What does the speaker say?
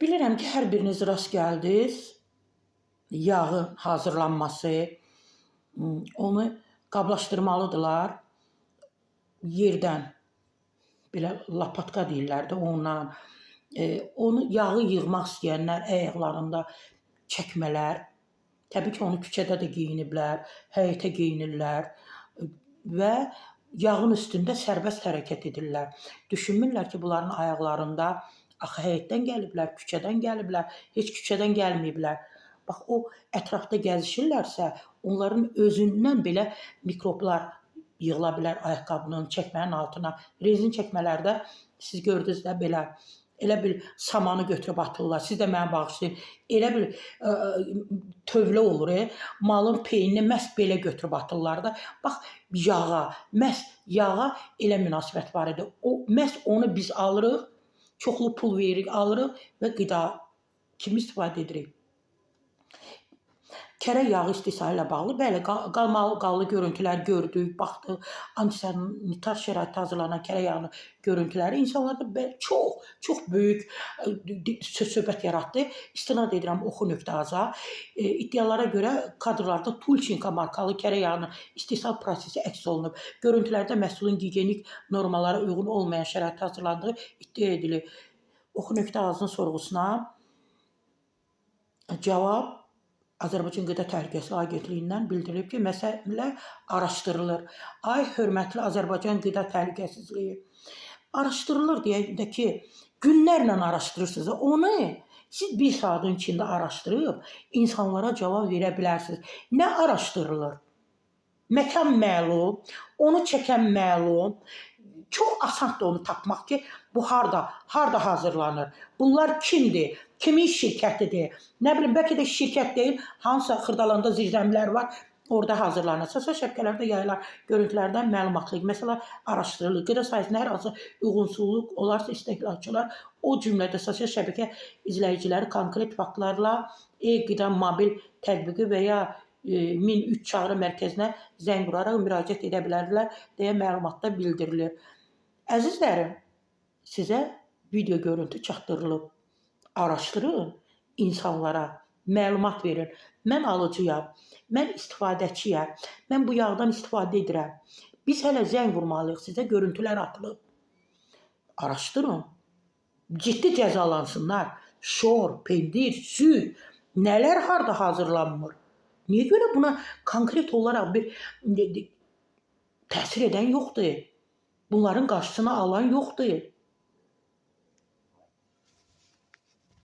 Bilirəm ki, hər biriniz rast gəldiniz. Yağın hazırlanması, onu qablaşdırmalıdırlar. Yerdən, belə lapatka deyirlər də ondan. Onu yağı yığmaq istəyənlər ayaqlarında çəkmələr. Təbii ki, onu küçədə də geyiniblər, həyətə geyinirlər və yağın üstündə sərbəst hərəkət edirlər. Düşünmürlər ki, bunların ayaqlarında axı həyətdən gəliblər, küçədən gəliblər, heç küçədən gəlməyiblər. Bax, o ətrafda gəzişirlərsə, onların özündən belə mikroblar yığıla bilər ayaqqabının, çəkmənin altına. Rezin çəkmələrdə siz gördünüz də belə, elə bil samanı götürüb atırlar. Siz də mənə bağışlayın. Elə bil tövlə olur, malın peynini məhz belə götürüb atırlar da. Bax, məhz yağa elə münasibət var idi. Məhz onu biz alırıq, çoxlu pul veririk, alırıq və qida kimi istifadə edirik. Kərə yağı istehsalı ilə bağlı bəli, qalmalı görüntülər gördük, baxdıq. Antisanitar şəraitdə hazırlanan kərə yağının görüntüləri insanlarda çox böyük söhbət yaratdı. İstinad edirəm oxu.az-a. İddialara görə kadrlarda Tulchenko markalı kərə yağının istehsal prosesi əks olunub. Görüntülərdə məhsulun gigiyenik normalara uyğun olmayan şəraitdə hazırlandığı iddia edilir. Oxu.az-ın sorğusuna cavab Azərbaycan Qida Təhlükəsizliyi Agentliyindən bildirilib ki, məsələ araşdırılır. Ay, hörmətli Azərbaycan Qida Təhlükəsizliyi, araşdırılır deyəndə ki, günlərlə araşdırırsınız. Onu siz bir saatın içində araşdırıb insanlara cavab verə bilərsiniz. Nə araşdırılır? Məkan məlum, onu çəkən məlum. Çox asandır onu tapmaq ki, bu harda hazırlanır? Bunlar kimdir? Kimin şirkətidir? Nə bilim, bəlkə də şirkət deyil, hansısa Xırdalanda zirzəmilər var, orada hazırlanır. Sosial şəbəkələrdə yayılan görüntülərdən məlumatlıyıq. Məsələn, araşdırılır. Qida sahəsində hər hansı uyğunsuzluq olarsa istehlakçılar, o cümlədə sosial şəbəkə izləyiciləri konkret faktlarla e-qida mobil tətbiqi və ya 1003 çağrı mərkəzinə zəng vuraraq müraciət edə bilərlər deyə məlumatda bildirilir. Əzizlərim, sizə video görüntü çatdırılıb. Araşdırın, insanlara məlumat verin. Mən alıcıyam, mən istifadəçiyəm, mən bu yağdan istifadə edirəm. Biz hələ zəng vurmalıyıq, sizə görüntülər atılıb. Araşdırın, ciddi cəzalansınlar. Şor, pendir, süd, nələr harda hazırlanmır? Niyə görə buna konkret olaraq bir təsir edən yoxdur? Bunların qarşısını alan yoxdur.